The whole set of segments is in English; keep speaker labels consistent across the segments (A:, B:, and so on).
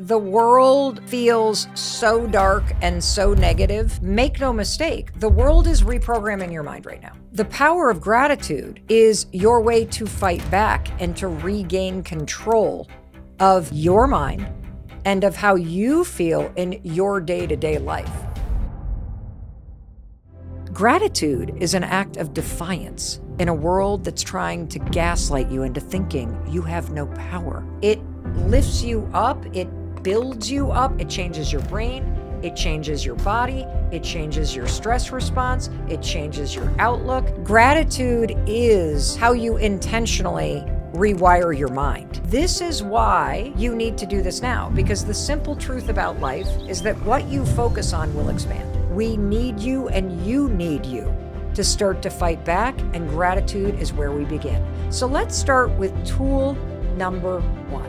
A: The world feels so dark and so negative. Make no mistake, the world is reprogramming your mind right now. The power of gratitude is your way to fight back and to regain control of your mind and of how you feel in your day-to-day life. Gratitude is an act of defiance in a world that's trying to gaslight you into thinking you have no power. It lifts you up, it builds you up, it changes your brain, it changes your body, it changes your stress response, it changes your outlook. Gratitude is how you intentionally rewire your mind. This is why you need to do this now, because the simple truth about life is that what you focus on will expand. We need you and you need you to start to fight back, and gratitude is where we begin. So let's start with tool number 1.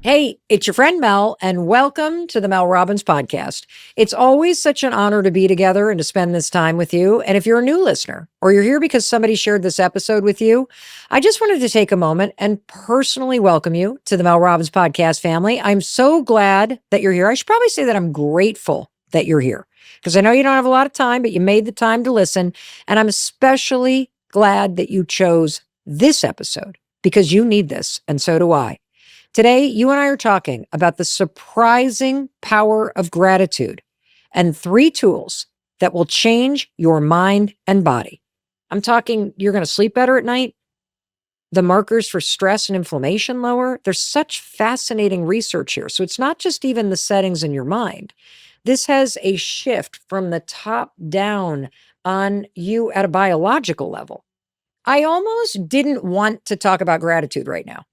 A: Hey, it's your friend Mel, and welcome to the Mel Robbins Podcast. It's always such an honor to be together and to spend this time with you. And if you're a new listener, or you're here because somebody shared this episode with you, I just wanted to take a moment and personally welcome you to the Mel Robbins Podcast family. I'm so glad that you're here. I should probably say that I'm grateful that you're here, because I know you don't have a lot of time, but you made the time to listen. And I'm especially glad that you chose this episode, because you need this, and so do I. Today, you and I are talking about the surprising power of gratitude and 3 tools that will change your mind and body. I'm talking, you're going to sleep better at night. The markers for stress and inflammation lower. There's such fascinating research here. So it's not just even the settings in your mind. This has a shift from the top down on you at a biological level. I almost didn't want to talk about gratitude right now.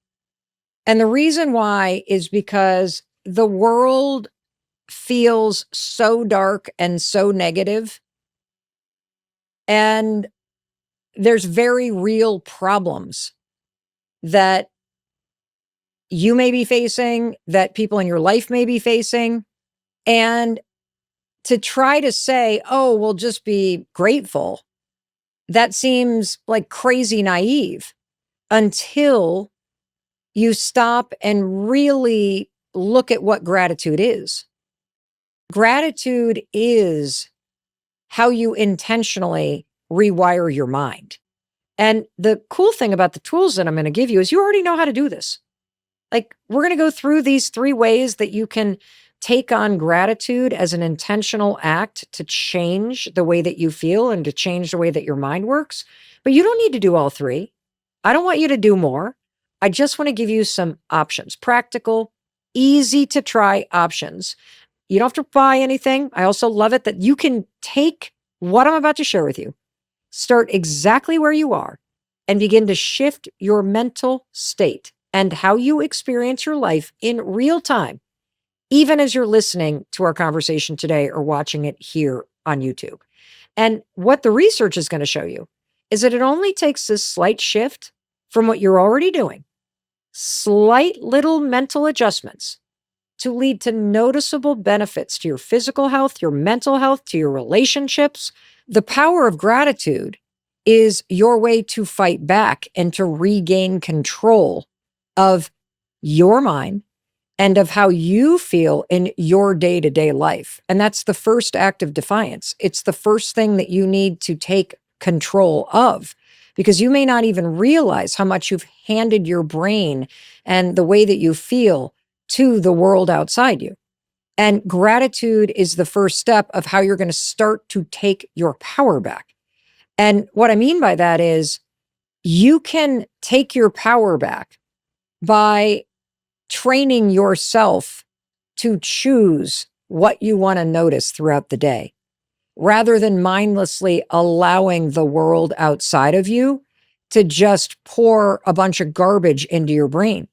A: And the reason why is because the world feels so dark and so negative, and there's very real problems that you may be facing, that people in your life may be facing. And to try to say, oh, we'll just be grateful, that seems like crazy naive until you stop and really look at what gratitude is. Gratitude is how you intentionally rewire your mind. And the cool thing about the tools that I'm going to give you is you already know how to do this. Like, we're going to go through these 3 ways that you can take on gratitude as an intentional act to change the way that you feel and to change the way that your mind works. But you don't need to do all 3. I don't want you to do more. I just want to give you some options, practical, easy to try options. You don't have to buy anything. I also love it that you can take what I'm about to share with you, start exactly where you are, and begin to shift your mental state and how you experience your life in real time, even as you're listening to our conversation today or watching it here on YouTube. And what the research is going to show you is that it only takes this slight shift from what you're already doing, slight little mental adjustments, to lead to noticeable benefits to your physical health, your mental health, to your relationships. The power of gratitude is your way to fight back and to regain control of your mind and of how you feel in your day-to-day life. And that's the first act of defiance. It's the first thing that you need to take control of, because you may not even realize how much you've handed your brain and the way that you feel to the world outside you. And gratitude is the first step of how you're going to start to take your power back. And what I mean by that is you can take your power back by training yourself to choose what you want to notice throughout the day, rather than mindlessly allowing the world outside of you to just pour a bunch of garbage into your brain.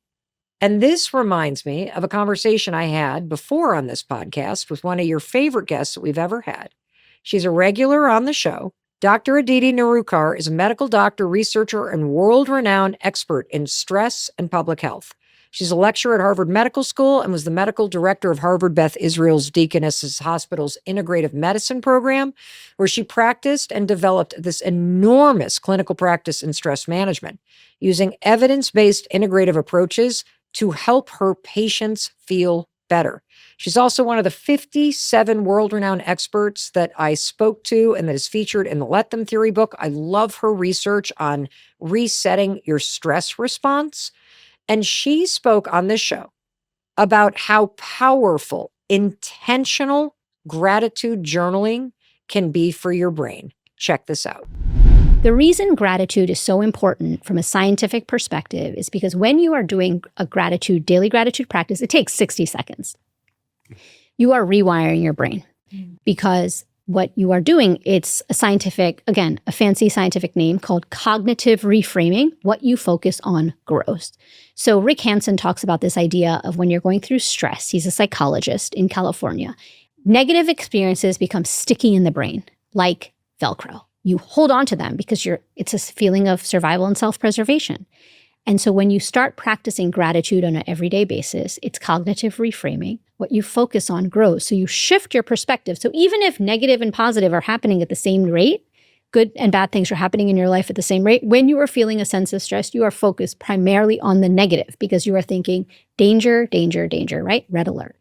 A: And this reminds me of a conversation I had before on this podcast with one of your favorite guests that we've ever had. She's a regular on the show. Dr. Aditi Nerurkar is a medical doctor, researcher, and world-renowned expert in stress and public health. She's a lecturer at Harvard Medical School and was the medical director of Harvard Beth Israel's Deaconess Hospital's integrative medicine program, where she practiced and developed this enormous clinical practice in stress management, using evidence-based integrative approaches to help her patients feel better. She's also one of the 57 world-renowned experts that I spoke to and that is featured in the Let Them Theory book. I love her research on resetting your stress response. And she spoke on this show about how powerful intentional gratitude journaling can be for your brain. Check this out.
B: The reason gratitude is so important from a scientific perspective is because when you are doing a daily gratitude practice, it takes 60 seconds. You are rewiring your brain because what you are doing, it's a fancy scientific name called cognitive reframing. What you focus on grows. So Rick Hansen talks about this idea of when you're going through stress. He's a psychologist in California. Negative experiences become sticky in the brain, like Velcro. You hold on to them because it's a feeling of survival and self-preservation. And so when you start practicing gratitude on an everyday basis, it's cognitive reframing. What you focus on grows. So you shift your perspective. So even if negative and positive are happening at the same rate, good and bad things are happening in your life at the same rate, when you are feeling a sense of stress, you are focused primarily on the negative because you are thinking danger, danger, danger, right? Red alert.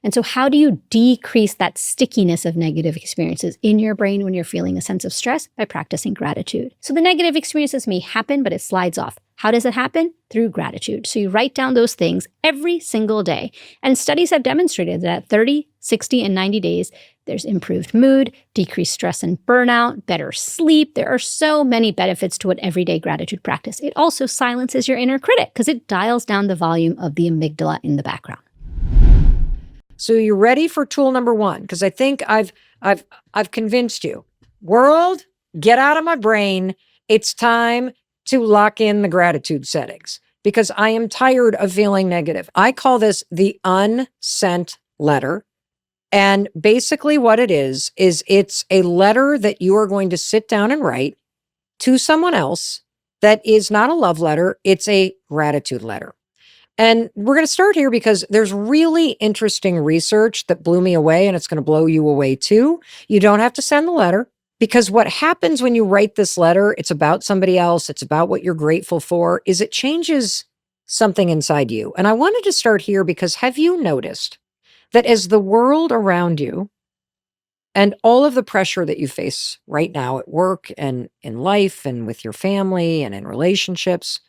B: And so how do you decrease that stickiness of negative experiences in your brain when you're feeling a sense of stress? By practicing gratitude. So the negative experiences may happen, but it slides off. How does it happen? Through gratitude. So you write down those things every single day. And studies have demonstrated that at 30, 60, and 90 days, there's improved mood, decreased stress and burnout, better sleep. There are so many benefits to an everyday gratitude practice. It also silences your inner critic because it dials down the volume of the amygdala in the background.
A: So you're ready for tool number one? Because I think I've convinced you. World, get out of my brain. It's time to lock in the gratitude settings because I am tired of feeling negative. I call this the unsent letter. And basically what it is it's a letter that you are going to sit down and write to someone else that is not a love letter. It's a gratitude letter. And we're going to start here because there's really interesting research that blew me away, and it's going to blow you away too. You don't have to send the letter because what happens when you write this letter, it's about somebody else, it's about what you're grateful for, is it changes something inside you. And I wanted to start here because have you noticed that as the world around you and all of the pressure that you face right now at work and in life and with your family and in relationships,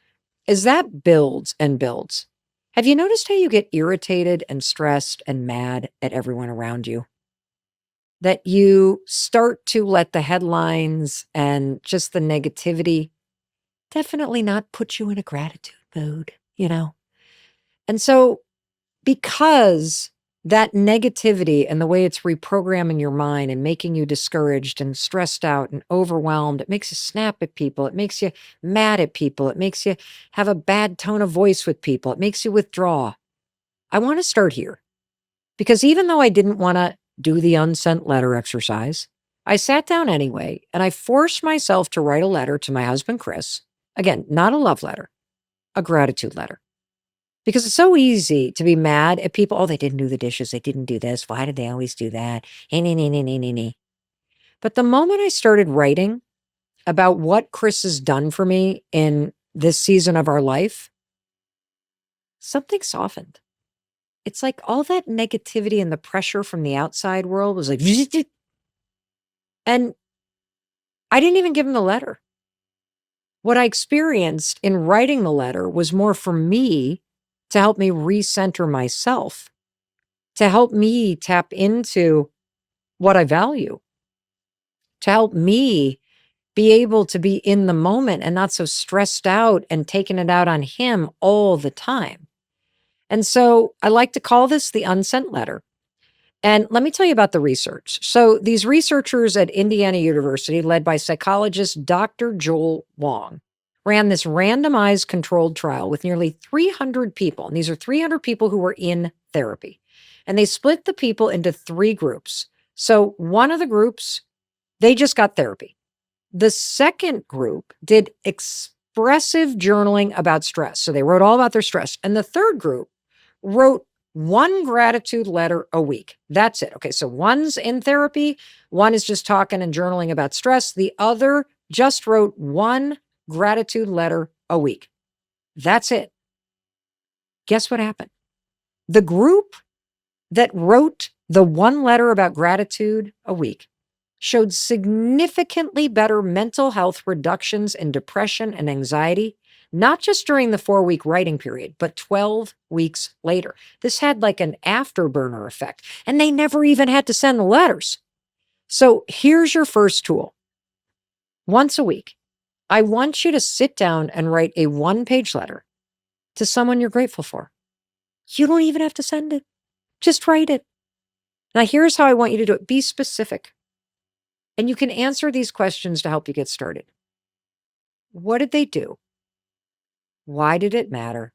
A: as that builds and builds, have you noticed how you get irritated and stressed and mad at everyone around you? That you start to let the headlines and just the negativity definitely not put you in a gratitude mood, And so because that negativity and the way it's reprogramming your mind and making you discouraged and stressed out and overwhelmed, it makes you snap at people. It makes you mad at people. It makes you have a bad tone of voice with people. It makes you withdraw. I want to start here because even though I didn't want to do the unsent letter exercise, I sat down anyway and I forced myself to write a letter to my husband, Chris. Again, not a love letter, a gratitude letter. Because it's so easy to be mad at people. Oh, they didn't do the dishes. They didn't do this. Why did they always do that? But the moment I started writing about what Chris has done for me in this season of our life, something softened. It's like all that negativity and the pressure from the outside world was like, and I didn't even give him the letter. What I experienced in writing the letter was more for me to help me recenter myself, to help me tap into what I value, to help me be able to be in the moment and not so stressed out and taking it out on him all the time. And so I like to call this the unsent letter. And let me tell you about the research. So these researchers at Indiana University, led by psychologist Dr. Joel Wong, ran this randomized controlled trial with nearly 300 people. And these are 300 people who were in therapy. And they split the people into 3 groups. So one of the groups, they just got therapy. The second group did expressive journaling about stress. So they wrote all about their stress. And the third group wrote 1 gratitude letter a week. That's it. Okay, so one's in therapy, one is just talking and journaling about stress. The other just wrote 1 gratitude letter a week. That's it. Guess what happened? The group that wrote the one letter about gratitude a week showed significantly better mental health reductions in depression and anxiety, not just during the 4-week writing period, but 12 weeks later. This had like an afterburner effect, and they never even had to send the letters. So here's your first tool. Once a week, I want you to sit down and write a 1-page letter to someone you're grateful for. You don't even have to send it. Just write it. Now, here's how I want you to do it. Be specific. And you can answer these questions to help you get started. What did they do? Why did it matter?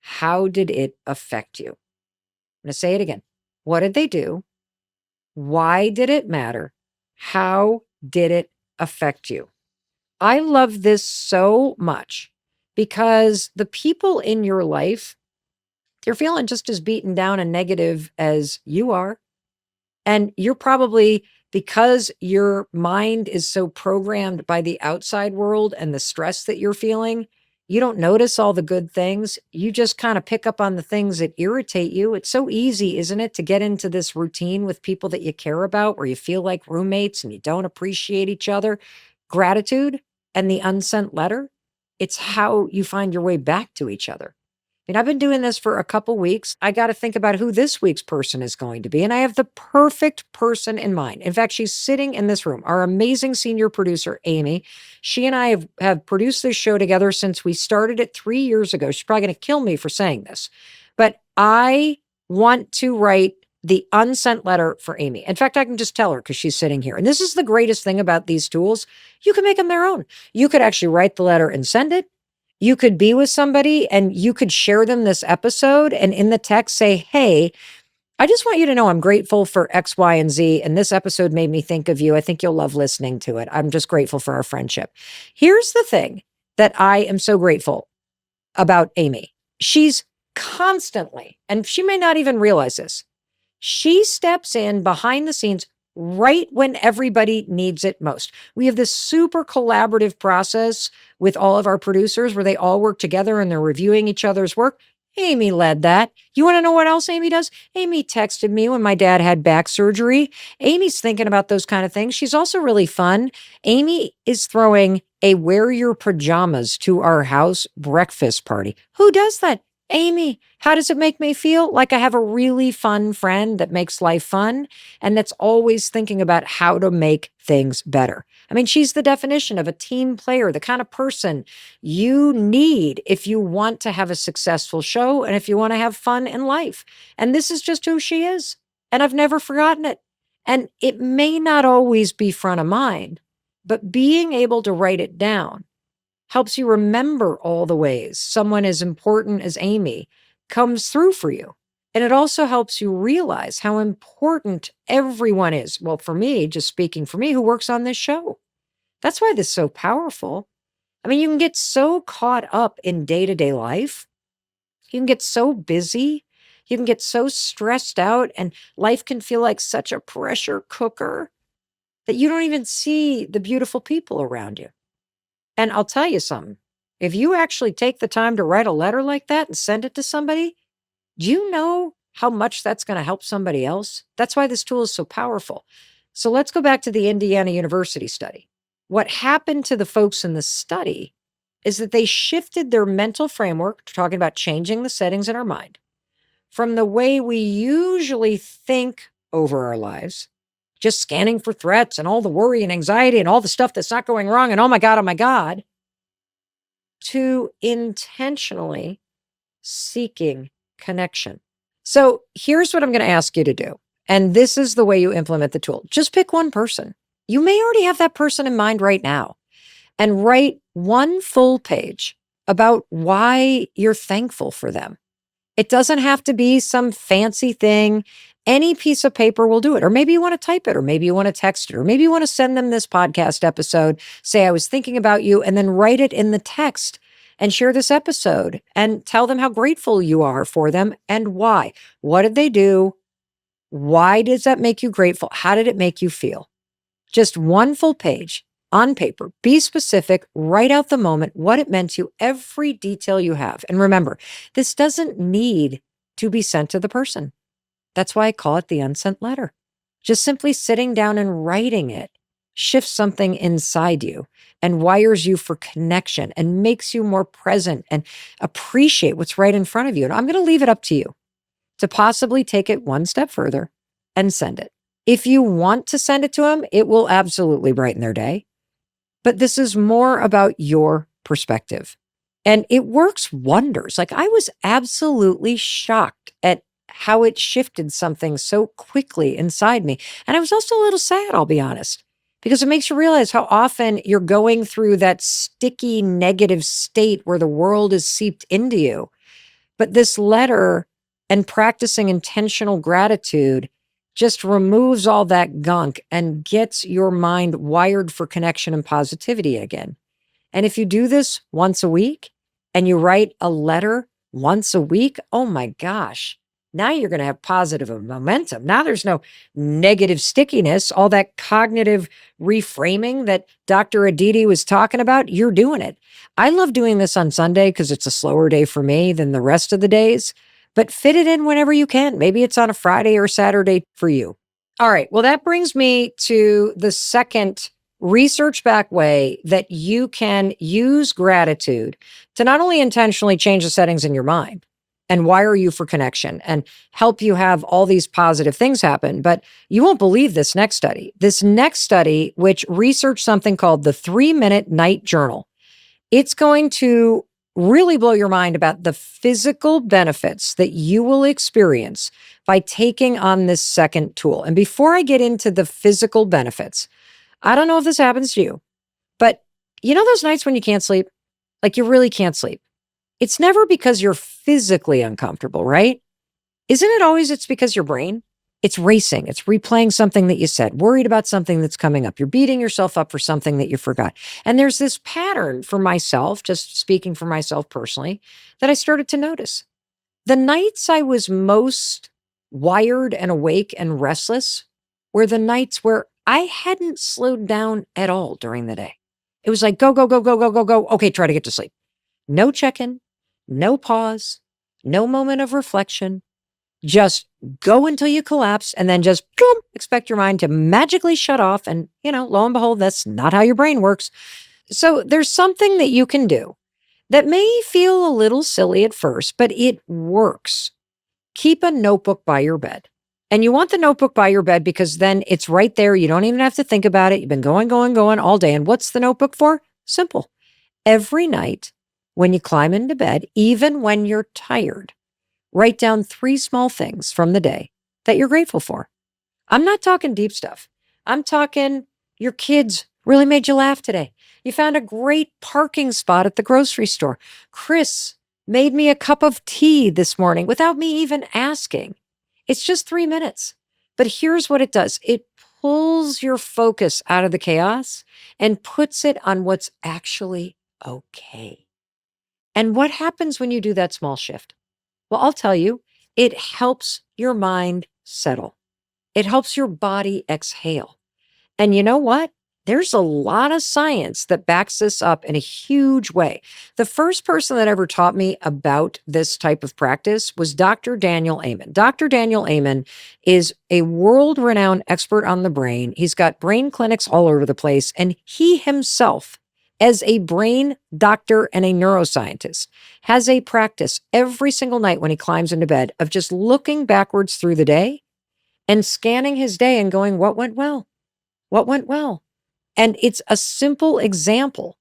A: How did it affect you? I'm going to say it again. What did they do? Why did it matter? How did it affect you? I love this so much because the people in your life, they're feeling just as beaten down and negative as you are. And you're probably, because your mind is so programmed by the outside world and the stress that you're feeling, you don't notice all the good things. You just kind of pick up on the things that irritate you. It's so easy, isn't it, to get into this routine with people that you care about where you feel like roommates and you don't appreciate each other. Gratitude and the unsent letter, it's how you find your way back to each other. I mean, I've been doing this for a couple weeks. I got to think about who this week's person is going to be. And I have the perfect person in mind. In fact, she's sitting in this room, our amazing senior producer, Amy. She and I have produced this show together since we started it 3 years ago. She's probably going to kill me for saying this. But I want to write the unsent letter for Amy. In fact, I can just tell her because she's sitting here. And this is the greatest thing about these tools. You can make them their own. You could actually write the letter and send it. You could be with somebody and you could share them this episode and in the text say, hey, I just want you to know I'm grateful for X, Y, and Z. And this episode made me think of you. I think you'll love listening to it. I'm just grateful for our friendship. Here's the thing that I am so grateful about Amy. She's constantly, and she may not even realize this, she steps in behind the scenes right when everybody needs it most. We have this super collaborative process with all of our producers where they all work together and they're reviewing each other's work. Amy led that. You want to know what else Amy does? Amy texted me when my dad had back surgery. Amy's thinking about those kind of things. She's also really fun. Amy is throwing a wear your pajamas to our house breakfast party. Who does that? Amy. How does it make me feel? Like I have a really fun friend that makes life fun and that's always thinking about how to make things better. I mean, she's the definition of a team player, the kind of person you need if you want to have a successful show and if you want to have fun in life. And this is just who she is. And I've never forgotten it. And it may not always be front of mind, but being able to write it down helps you remember all the ways someone as important as Amy comes through for you. And it also helps you realize how important everyone is. Well, for me, just speaking for me, who works on this show. That's why this is so powerful. I mean, you can get so caught up in day-to-day life. You can get so busy. You can get so stressed out, and life can feel like such a pressure cooker that you don't even see the beautiful people around you. And I'll tell you something. If you actually take the time to write a letter like that and send it to somebody, do you know how much that's going to help somebody else? That's why this tool is so powerful. So let's go back to the Indiana University study. What happened to the folks in the study is that they shifted their mental framework, talking about changing the settings in our mind, from the way we usually think over our lives, just scanning for threats and all the worry and anxiety and all the stuff that's not going wrong and oh my God, to intentionally seeking connection. So here's what I'm going to ask you to do. And this is the way you implement the tool. Just pick one person. You may already have that person in mind right now and write one full page about why you're thankful for them. It doesn't have to be some fancy thing. Any piece of paper will do it. Or maybe you want to type it, or maybe you want to text it, or maybe you want to send them this podcast episode, say, I was thinking about you, and then write it in the text and share this episode and tell them how grateful you are for them and why. What did they do? Why does that make you grateful? How did it make you feel? Just one full page. on paper. Be specific, write out the moment, what it meant to you, every detail you have. And remember, this doesn't need to be sent to the person. That's why I call it the unsent letter. Just simply sitting down and writing it shifts something inside you and wires you for connection and makes you more present and appreciate what's right in front of you. And I'm going to leave it up to you to possibly take it one step further and send it. If you want to send it to them, it will absolutely brighten their day. But this is more about your perspective. And it works wonders. Like, I was absolutely shocked at how it shifted something so quickly inside me. And I was also a little sad, I'll be honest, because it makes you realize how often you're going through that sticky negative state where the world is seeped into you. But this letter and practicing intentional gratitude just removes all that gunk and gets your mind wired for connection and positivity again. And if you do this once a week and you write a letter once a week, oh my gosh, now you're going to have positive momentum. Now there's no negative stickiness, all that cognitive reframing that Dr. Aditi was talking about, you're doing it. I love doing this on Sunday because it's a slower day for me than the rest of the days, but fit it in whenever you can. Maybe it's on a Friday or Saturday for you. All right. Well, that brings me to the second research-backed way that you can use gratitude to not only intentionally change the settings in your mind and wire you for connection and help you have all these positive things happen, but you won't believe this next study. This next study, which researched something called the 3-minute night journal, it's going to really blow your mind about the physical benefits that you will experience by taking on this second tool. And before I get into the physical benefits, I don't know if this happens to you, but you know those nights when you can't sleep? Like, you really can't sleep. It's never because you're physically uncomfortable, right? Isn't it always it's because your brain? It's racing. It's replaying something that you said, worried about something that's coming up. You're beating yourself up for something that you forgot. And there's this pattern for myself, just speaking for myself personally, that I started to notice. The nights I was most wired and awake and restless were the nights where I hadn't slowed down at all during the day. It was like, go, go, go, go, go, go, go. Okay, try to get to sleep. No check-in, no pause, no moment of reflection. Just go until you collapse and then just boom, expect your mind to magically shut off. And, lo and behold, that's not how your brain works. So there's something that you can do that may feel a little silly at first, but it works. Keep a notebook by your bed. And you want the notebook by your bed because then it's right there. You don't even have to think about it. You've been going all day. And what's the notebook for? Simple. Every night when you climb into bed, even when you're tired, write down 3 small things from the day that you're grateful for. I'm not talking deep stuff. I'm talking your kids really made you laugh today. You found a great parking spot at the grocery store. Chris made me a cup of tea this morning without me even asking. It's just 3 minutes. But here's what it does. It pulls your focus out of the chaos and puts it on what's actually okay. And what happens when you do that small shift? Well, I'll tell you, it helps your mind settle. It helps your body exhale. And you know what? There's a lot of science that backs this up in a huge way. The first person that ever taught me about this type of practice was Dr. Daniel Amen. Dr. Daniel Amen is a world-renowned expert on the brain. He's got brain clinics all over the place, and he himself, as a brain doctor and a neuroscientist, has a practice every single night when he climbs into bed of just looking backwards through the day and scanning his day and going, what went well? What went well? And it's a simple example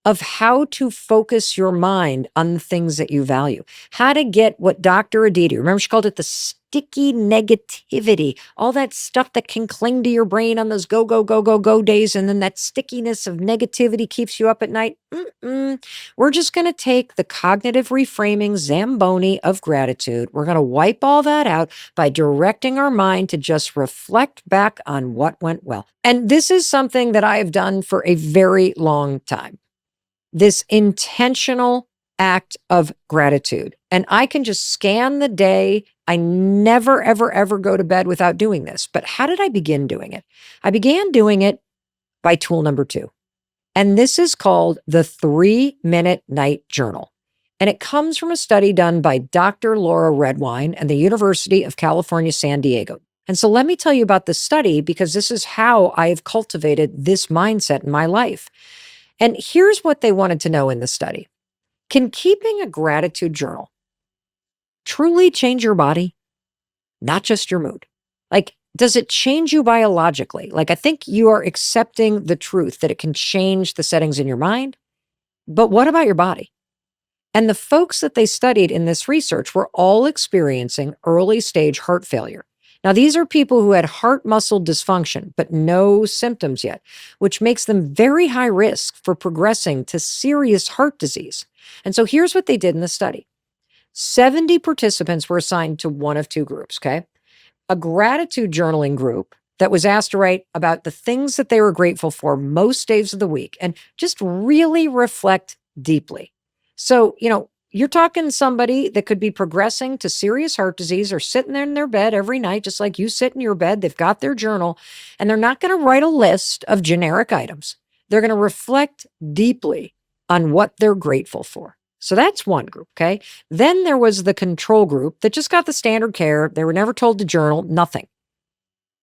A: of how to focus your mind on the things that you value, how to get what Dr. Aditi, remember she called it the sticky negativity, all that stuff that can cling to your brain on those go, go, go, go, go days. And then that stickiness of negativity keeps you up at night. We're just going to take the cognitive reframing Zamboni of gratitude. We're going to wipe all that out by directing our mind to just reflect back on what went well. And this is something that I have done for a very long time. This intentional act of gratitude. And I can just scan the day. I never, ever, ever go to bed without doing this. But how did I begin doing it? I began doing it by tool number 2. And this is called the 3-Minute Night Journal. And it comes from a study done by Dr. Laura Redwine and the University of California, San Diego. And so let me tell you about this study, because this is how I have cultivated this mindset in my life. And here's what they wanted to know in the study. Can keeping a gratitude journal truly change your body, not just your mood? Like, does it change you biologically? Like, I think you are accepting the truth that it can change the settings in your mind. But what about your body? And the folks that they studied in this research were all experiencing early stage heart failure. Now, these are people who had heart muscle dysfunction, but no symptoms yet, which makes them very high risk for progressing to serious heart disease. And so here's what they did in the study. 70 participants were assigned to one of two groups, okay? A gratitude journaling group that was asked to write about the things that they were grateful for most days of the week and just really reflect deeply. So, you're talking somebody that could be progressing to serious heart disease or sitting there in their bed every night, just like you sit in your bed. They've got their journal, and they're not going to write a list of generic items. They're going to reflect deeply on what they're grateful for. So that's one group, okay? Then there was the control group that just got the standard care. They were never told to journal, nothing.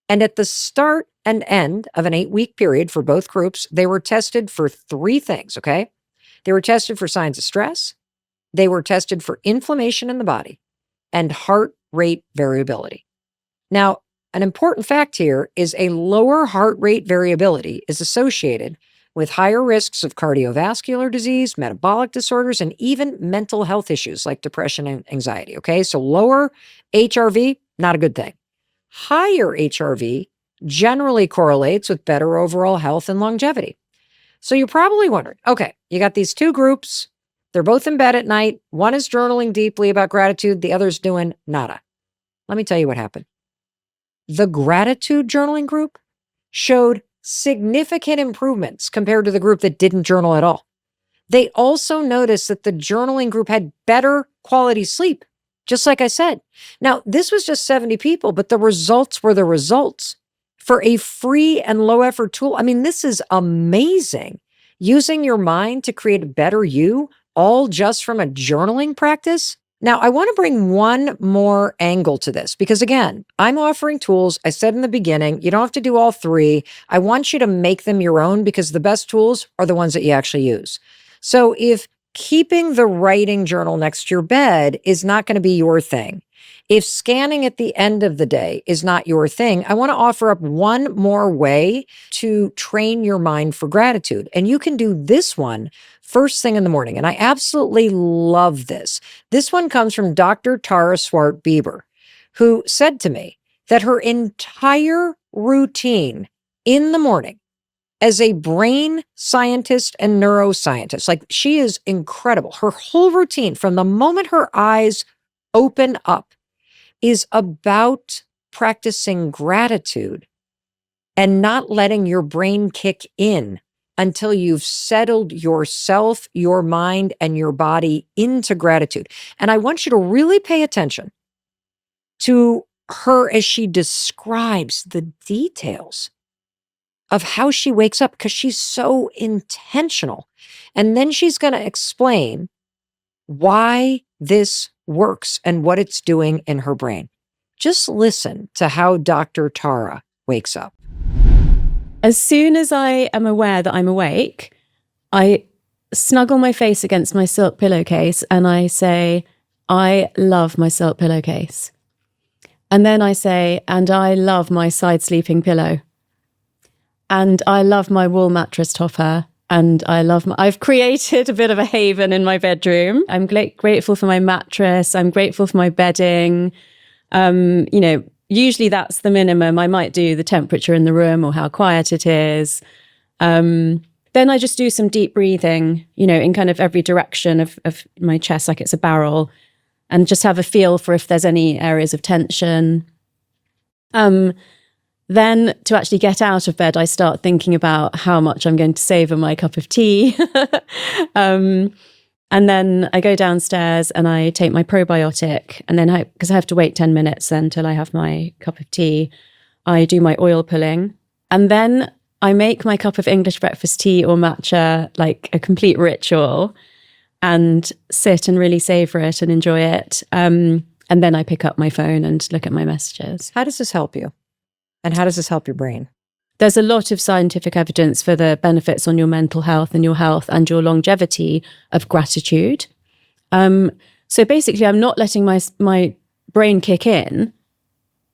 A: And at the start and end of an 8-week period for both groups, they were tested for 3 things, okay? They were tested for signs of stress. They were tested for inflammation in the body and heart rate variability. Now, an important fact here is a lower heart rate variability is associated with higher risks of cardiovascular disease, metabolic disorders, and even mental health issues like depression and anxiety, okay? So lower HRV, not a good thing. Higher HRV generally correlates with better overall health and longevity. So you're probably wondering, okay, you got these 2 groups. They're both in bed at night. One is journaling deeply about gratitude. The other's doing nada. Let me tell you what happened. The gratitude journaling group showed significant improvements compared to the group that didn't journal at all. They also noticed that the journaling group had better quality sleep, just like I said. Now, this was just 70 people, but the results were the results. For a free and low effort tool, I mean, this is amazing. Using your mind to create a better you, all just from a journaling practice. Now, I want to bring one more angle to this because, again, I'm offering tools. I said in the beginning, you don't have to do all 3. I want you to make them your own because the best tools are the ones that you actually use. So if keeping the writing journal next to your bed is not going to be your thing, if scanning at the end of the day is not your thing, I want to offer up one more way to train your mind for gratitude. And you can do this one first thing in the morning. And I absolutely love this. This one comes from Dr. Tara Swart-Bieber, who said to me that her entire routine in the morning as a brain scientist and neuroscientist, like she is incredible. Her whole routine from the moment her eyes open up is about practicing gratitude and not letting your brain kick in until you've settled yourself, your mind, and your body into gratitude. And I want you to really pay attention to her as she describes the details of how she wakes up because she's so intentional. And then she's going to explain why this works and what it's doing in her brain. Just listen to how Dr. Tara wakes up.
C: As soon as I am aware that I'm awake, I snuggle my face against my silk pillowcase and I say, I love my silk pillowcase. And then I say, and I love my side sleeping pillow. And I love my wool mattress topper. And I've created a bit of a haven in my bedroom. I'm grateful for my mattress. I'm grateful for my bedding. Usually that's the minimum. I might do the temperature in the room or how quiet it is. Then I just do some deep breathing, in kind of every direction of my chest, like it's a barrel, and just have a feel for if there's any areas of tension. Then to actually get out of bed, I start thinking about how much I'm going to savor my cup of tea. And then I go downstairs and I take my probiotic. And then because I have to wait 10 minutes then till I have my cup of tea, I do my oil pulling. And then I make my cup of English breakfast tea or matcha like a complete ritual and sit and really savor it and enjoy it. And then I pick up my phone and look at my messages.
A: How does this help you? And how does this help your brain?
C: There's a lot of scientific evidence for the benefits on your mental health and your longevity of gratitude. So basically, I'm not letting my brain kick in.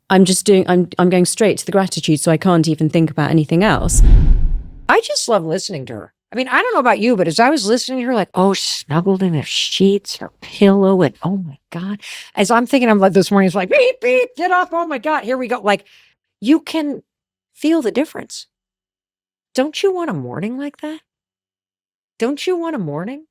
C: I'm going straight to the gratitude, so I can't even think about anything else.
A: I just love listening to her. I mean, I don't know about you, but as I was listening to her, like, oh, snuggled in her sheets, her pillow, and oh my God. As I'm thinking, I'm like, this morning, it's like, beep, beep, get up. Oh my God, here we go. Like, you can feel the difference. Don't you want a morning like that? Don't you want a morning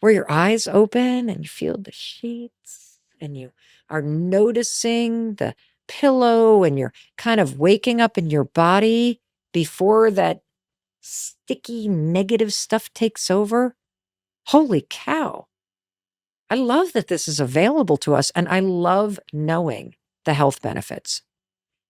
A: where your eyes open and you feel the sheets and you are noticing the pillow and you're kind of waking up in your body before that sticky negative stuff takes over? Holy cow. I love that this is available to us, and I love knowing the health benefits.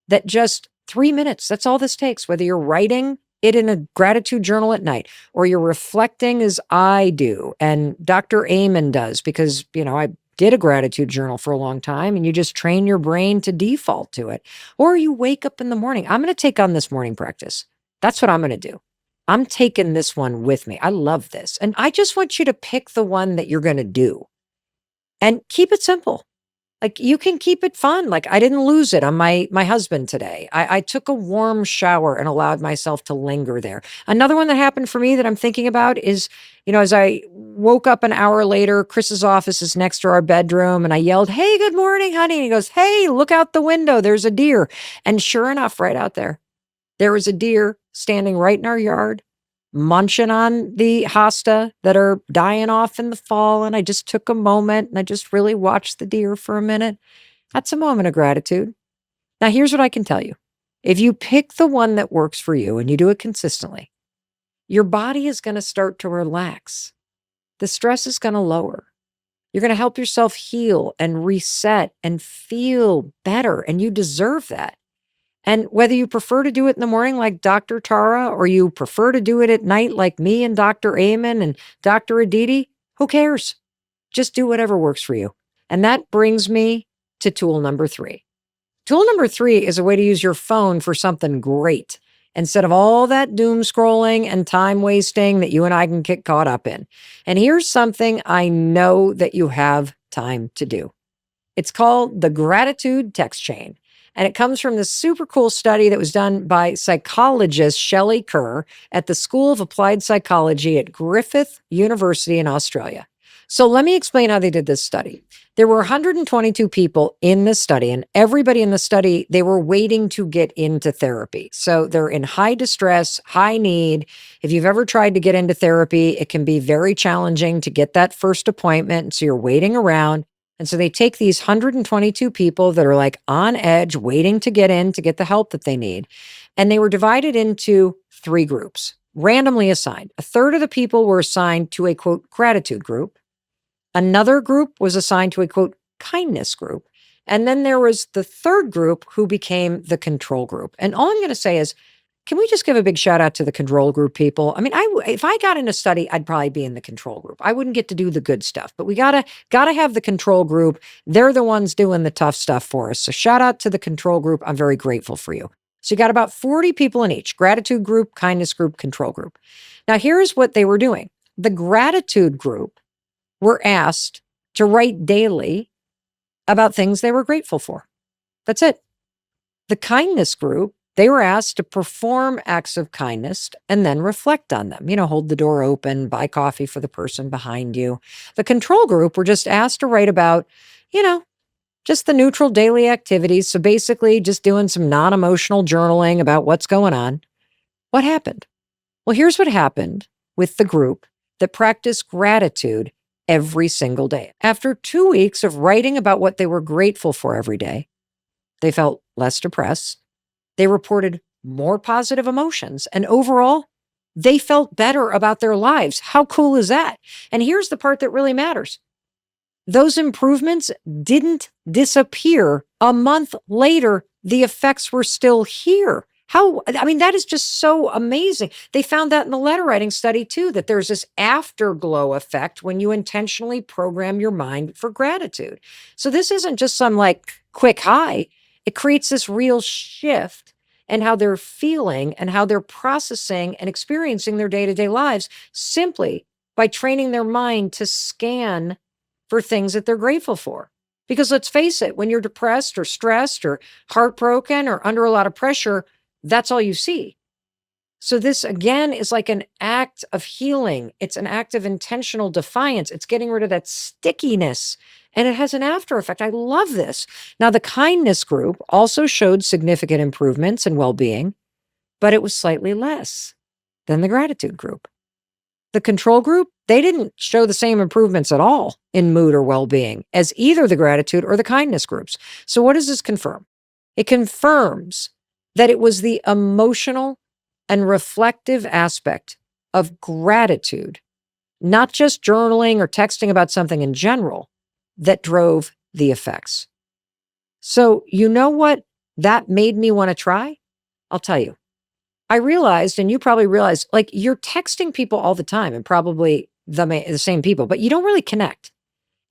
A: That just 3 minutes, that's all this takes, whether you're writing it in a gratitude journal at night or you're reflecting as I do and Dr. Amen does, because, I did a gratitude journal for a long time, and you just train your brain to default to it. Or you wake up in the morning. I'm going to take on this morning practice. That's what I'm going to do. I'm taking this one with me. I love this. And I just want you to pick the one that you're going to do and keep it simple. Like, you can keep it fun. Like, I didn't lose it on my husband today. I took a warm shower and allowed myself to linger there. Another one that happened for me that I'm thinking about is, as I woke up an hour later, Chris's office is next to our bedroom, and I yelled, "Hey, good morning, honey." And he goes, "Hey, look out the window. There's a deer." And sure enough, right out there was a deer standing right in our yard, munching on the hosta that are dying off in the fall. And I just took a moment and I just really watched the deer for a minute. That's a moment of gratitude. Now, here's what I can tell you. If you pick the one that works for you and you do it consistently, your body is going to start to relax. The stress is going to lower. You're going to help yourself heal and reset and feel better. And you deserve that. And whether you prefer to do it in the morning like Dr. Tara, or you prefer to do it at night like me and Dr. Amen and Dr. Aditi, who cares? Just do whatever works for you. And that brings me to tool number 3. Tool number 3 is a way to use your phone for something great instead of all that doom scrolling and time wasting that you and I can get caught up in. And here's something I know that you have time to do. It's called the gratitude text chain. And it comes from this super cool study that was done by psychologist Shelley Kerr at the School of Applied Psychology at Griffith University in Australia. So let me explain how they did this study. There were 122 people in this study, and everybody in the study, they were waiting to get into therapy. So they're in high distress, high need. If you've ever tried to get into therapy, it can be very challenging to get that first appointment. So you're waiting around. And so they take these 122 people that are like on edge, waiting to get in to get the help that they need. And they were divided into 3 groups, randomly assigned. A third of the people were assigned to a, quote, gratitude group. Another group was assigned to a, quote, kindness group. And then there was the third group who became the control group. And all I'm going to say is, can we just give a big shout out to the control group people? I mean, if I got in a study, I'd probably be in the control group. I wouldn't get to do the good stuff, but we gotta have the control group. They're the ones doing the tough stuff for us. So shout out to the control group. I'm very grateful for you. So you got about 40 people in each: gratitude group, kindness group, control group. Now, here's what they were doing. The gratitude group were asked to write daily about things they were grateful for. That's it. The kindness group, they were asked to perform acts of kindness and then reflect on them. Hold the door open, buy coffee for the person behind you. The control group were just asked to write about, just the neutral daily activities. So basically just doing some non-emotional journaling about what's going on. What happened? Well, here's what happened with the group that practiced gratitude every single day. After 2 weeks of writing about what they were grateful for every day, they felt less depressed. They reported more positive emotions, and overall, they felt better about their lives. How cool is that? And here's the part that really matters. Those improvements didn't disappear. A month later, the effects were still here. That is just so amazing. They found that in the letter writing study too, that there's this afterglow effect when you intentionally program your mind for gratitude. So this isn't just some like quick high. It creates this real shift in how they're feeling and how they're processing and experiencing their day-to-day lives simply by training their mind to scan for things that they're grateful for. Because let's face it, when you're depressed or stressed or heartbroken or under a lot of pressure, that's all you see. So this again is like an act of healing. It's an act of intentional defiance. It's getting rid of that stickiness, and it has an after effect. I love this. Now, the kindness group also showed significant improvements in well-being, but it was slightly less than the gratitude group. The control group, they didn't show the same improvements at all in mood or well-being as either the gratitude or the kindness groups. So what does this confirm? It confirms that it was the emotional and reflective aspect of gratitude, not just journaling or texting about something in general, that drove the effects. So you know what that made me want to try? I'll tell you. I realized, and you probably realized, like you're texting people all the time and probably the same people, but you don't really connect.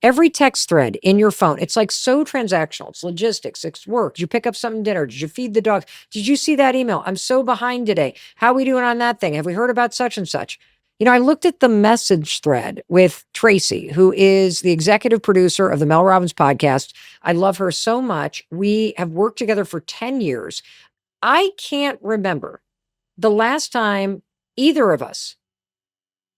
A: Every text thread in your phone, it's like so transactional. It's logistics, it's work. Did you pick up something dinner? Did you feed the dogs? Did you see that email? I'm so behind today. How are we doing on that thing? Have we heard about such and such? I looked at the message thread with Tracy, who is the executive producer of the Mel Robbins podcast. I love her so much. We have worked together for 10 years. I can't remember the last time either of us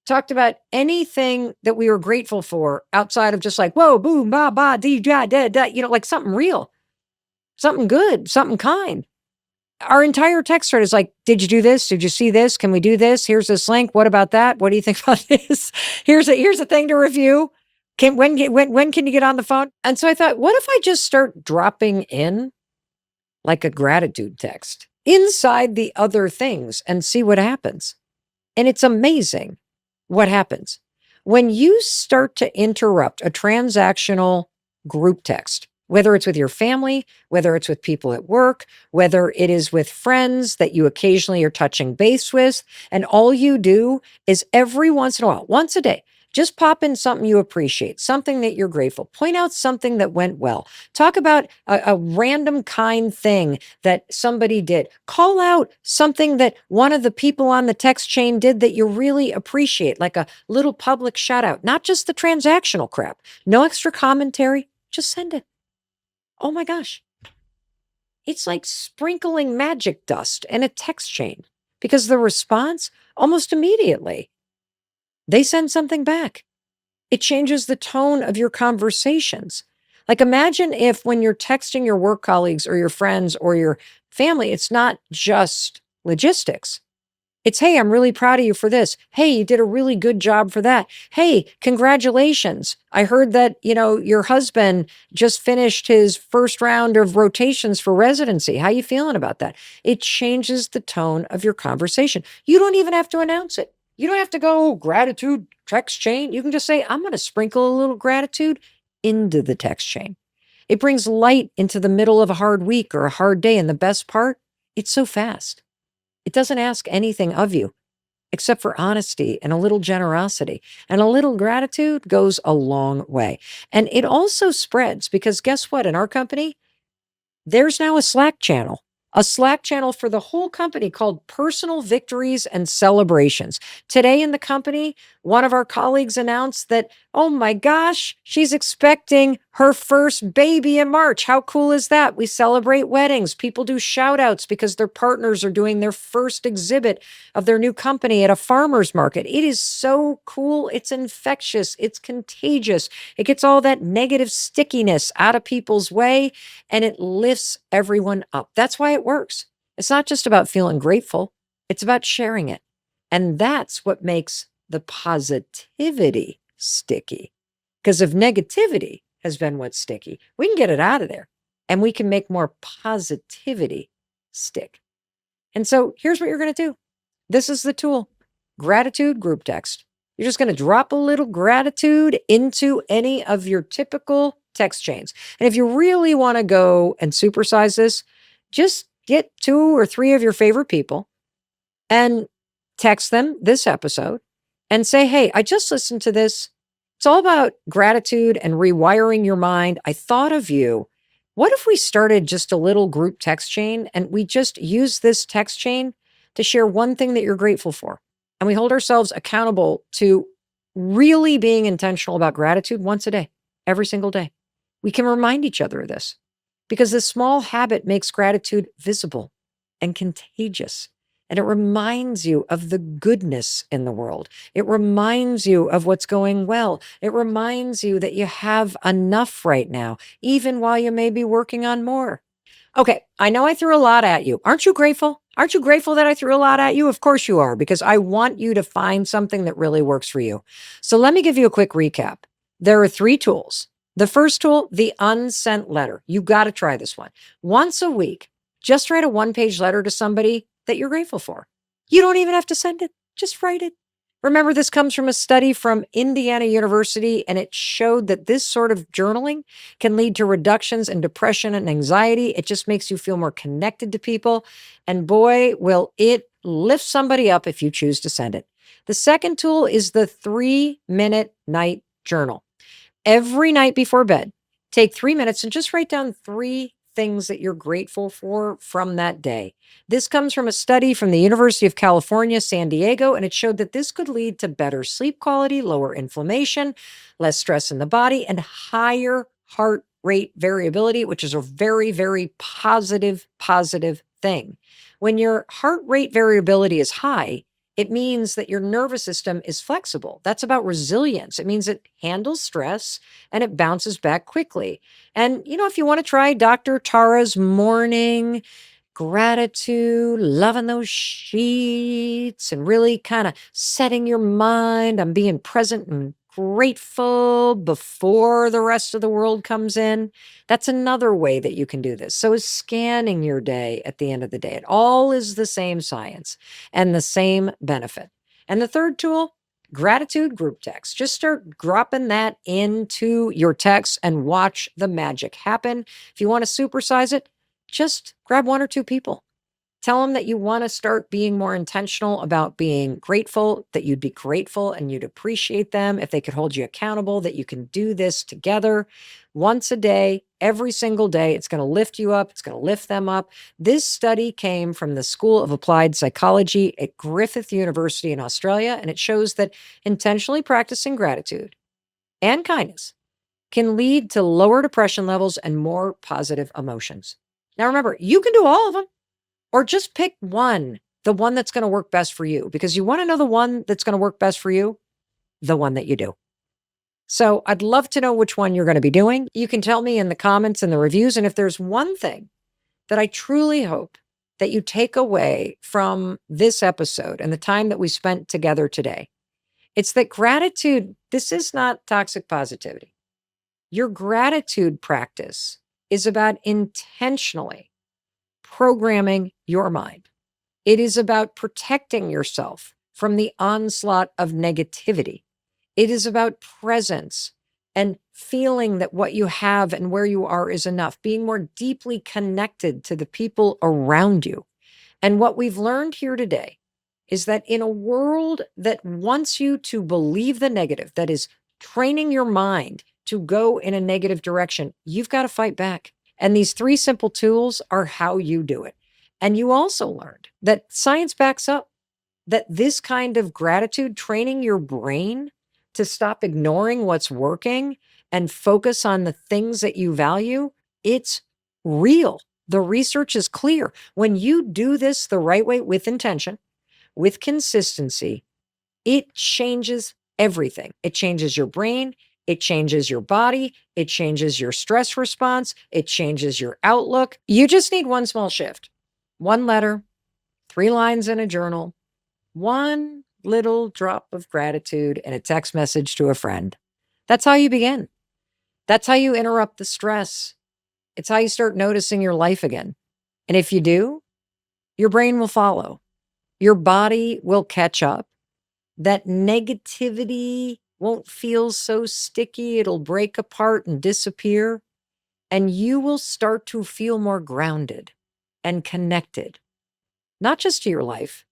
A: talked about anything that we were grateful for outside of just like, whoa, boom, ba, ba, dee, da, da, da, like something real, something good, something kind. Our entire text thread is like, did you do this? Did you see this? Can we do this? Here's this link. What about that? What do you think about this? Here's a thing to review. When can you get on the phone? And so I thought, what if I just start dropping in like a gratitude text inside the other things and see what happens? And it's amazing what happens when you start to interrupt a transactional group text, whether it's with your family, whether it's with people at work, whether it is with friends that you occasionally are touching base with. And all you do is every once in a while, once a day, just pop in something you appreciate, something that you're grateful. Point out something that went well. Talk about a random kind thing that somebody did. Call out something that one of the people on the text chain did that you really appreciate, like a little public shout out, not just the transactional crap. No extra commentary, just send it. Oh my gosh. It's like sprinkling magic dust in a text chain because the response almost immediately, they send something back. It changes the tone of your conversations. Like imagine if when you're texting your work colleagues or your friends or your family, it's not just logistics. It's, hey, I'm really proud of you for this. Hey, you did a really good job for that. Hey, congratulations. I heard that, your husband just finished his first round of rotations for residency. How you feeling about that? It changes the tone of your conversation. You don't even have to announce it. You don't have to go gratitude text chain. You can just say, I'm going to sprinkle a little gratitude into the text chain. It brings light into the middle of a hard week or a hard day. And the best part, it's so fast. It doesn't ask anything of you except for honesty and a little generosity. And a little gratitude goes a long way. And it also spreads because guess what? In our company, there's now a Slack channel for the whole company called Personal Victories and Celebrations. Today in the company, one of our colleagues announced that, oh my gosh, she's expecting her first baby in March. How cool is that? We celebrate weddings. People do shout outs because their partners are doing their first exhibit of their new company at a farmer's market. It is so cool. It's infectious. It's contagious. It gets all that negative stickiness out of people's way and it lifts everyone up. That's why it works. It's not just about feeling grateful. It's about sharing it. And that's what makes the positivity sticky. Because if negativity has been what's sticky, we can get it out of there and we can make more positivity stick. And so here's what you're going to do. This is the tool, gratitude group text. You're just going to drop a little gratitude into any of your typical text chains. And if you really want to go and supersize this, just get 2 or 3 of your favorite people and text them this episode and say, hey, I just listened to this. It's all about gratitude and rewiring your mind. I thought of you. What if we started just a little group text chain and we just use this text chain to share one thing that you're grateful for? And we hold ourselves accountable to really being intentional about gratitude once a day, every single day. We can remind each other of this because this small habit makes gratitude visible and contagious. And it reminds you of the goodness in the world. It reminds you of what's going well. It reminds you that you have enough right now, even while you may be working on more. Okay, I know I threw a lot at you. Aren't you grateful? Aren't you grateful that I threw a lot at you? Of course you are, because I want you to find something that really works for you. So let me give you a quick recap. There are 3 tools. The first tool, the unsent letter. You got to try this one. Once a week, just write a 1-page letter to somebody that you're grateful for. You don't even have to send it. Just write it. Remember, this comes from a study from Indiana University, and it showed that this sort of journaling can lead to reductions in depression and anxiety. It just makes you feel more connected to people. And boy, will it lift somebody up if you choose to send it. The second tool is the 3-minute night journal. Every night before bed, take 3 minutes and just write down 3 things that you're grateful for from that day. This comes from a study from the University of California, San Diego, and it showed that this could lead to better sleep quality, lower inflammation, less stress in the body, and higher heart rate variability, which is a very, very positive thing. When your heart rate variability is high, it means that your nervous system is flexible. That's about resilience. It means it handles stress and it bounces back quickly. And, if you want to try Dr. Tara's morning gratitude, loving those sheets, and really kind of setting your mind on being present and grateful before the rest of the world comes in, that's another way that you can do this. So is scanning your day at the end of the day. It all is the same science and the same benefit. And the third tool, gratitude group text. Just start dropping that into your text and watch the magic happen. If you want to supersize it, just grab 1 or 2 people. Tell them that you want to start being more intentional about being grateful, that you'd be grateful and you'd appreciate them if they could hold you accountable, that you can do this together once a day, every single day. It's going to lift you up. It's going to lift them up. This study came from the School of Applied Psychology at Griffith University in Australia, and it shows that intentionally practicing gratitude and kindness can lead to lower depression levels and more positive emotions. Now, remember, you can do all of them. Or just pick one, the one that's going to work best for you, because you want to know the one that's going to work best for you, the one that you do. So I'd love to know which one you're going to be doing. You can tell me in the comments and the reviews. And if there's one thing that I truly hope that you take away from this episode and the time that we spent together today, it's that gratitude, this is not toxic positivity. Your gratitude practice is about intentionally programming your mind. It is about protecting yourself from the onslaught of negativity. It is about presence and feeling that what you have and where you are is enough, being more deeply connected to the people around you. And what we've learned here today is that in a world that wants you to believe the negative, that is training your mind to go in a negative direction, you've got to fight back. And these 3 simple tools are how you do it. And you also learned that science backs up that this kind of gratitude, training your brain to stop ignoring what's working and focus on the things that you value, it's real. The research is clear. When you do this the right way with intention, with consistency, it changes everything. It changes your brain. It changes your body. It changes your stress response. It changes your outlook. You just need one small shift, 1 letter, 3 lines in a journal, 1 little drop of gratitude in a text message to a friend. That's how you begin. That's how you interrupt the stress. It's how you start noticing your life again. And if you do, your brain will follow. Your body will catch up. That negativity won't feel so sticky. It'll break apart and disappear. And you will start to feel more grounded and connected, not just to your life,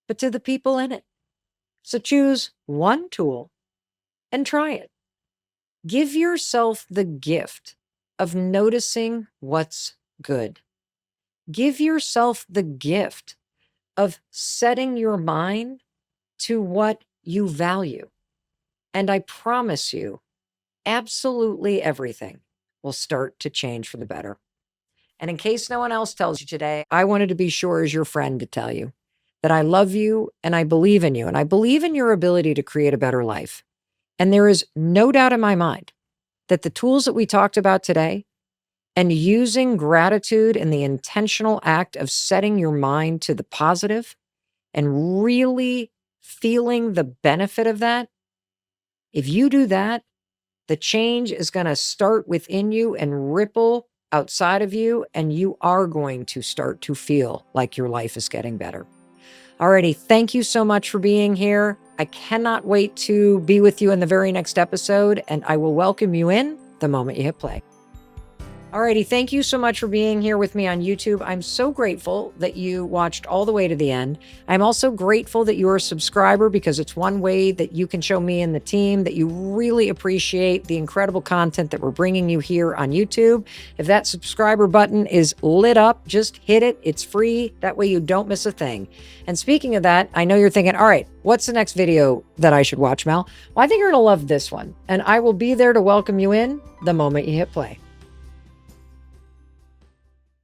A: but to the people in it. So choose one tool and try it. Give yourself the gift of noticing what's good. Give yourself the gift of setting your mind to what you value. And I promise you, absolutely everything will start to change for the better. And in case no one else tells you today, I wanted to be sure as your friend to tell you that I love you and I believe in you and I believe in your ability to create a better life. And there is no doubt in my mind that the tools that we talked about today and using gratitude in the intentional act of setting your mind to the positive and really feeling the benefit of that, if you do that, the change is going to start within you and ripple outside of you, and you are going to start to feel like your life is getting better. Alrighty, thank you so much for being here. I cannot wait to be with you in the very next episode, and I will welcome you in the moment you hit play. Alrighty, thank you so much for being here with me on YouTube. I'm so grateful that you watched all the way to the end. I'm also grateful that you're a subscriber because it's one way that you can show me and the team that you really appreciate the incredible content that we're bringing you here on YouTube. If that subscriber button is lit up, just hit it. It's free. That way you don't miss a thing. And speaking of that, I know you're thinking, all right, what's the next video that I should watch, Mel? Well, I think you're going to love this one, and I will be there to welcome you in the moment you hit play.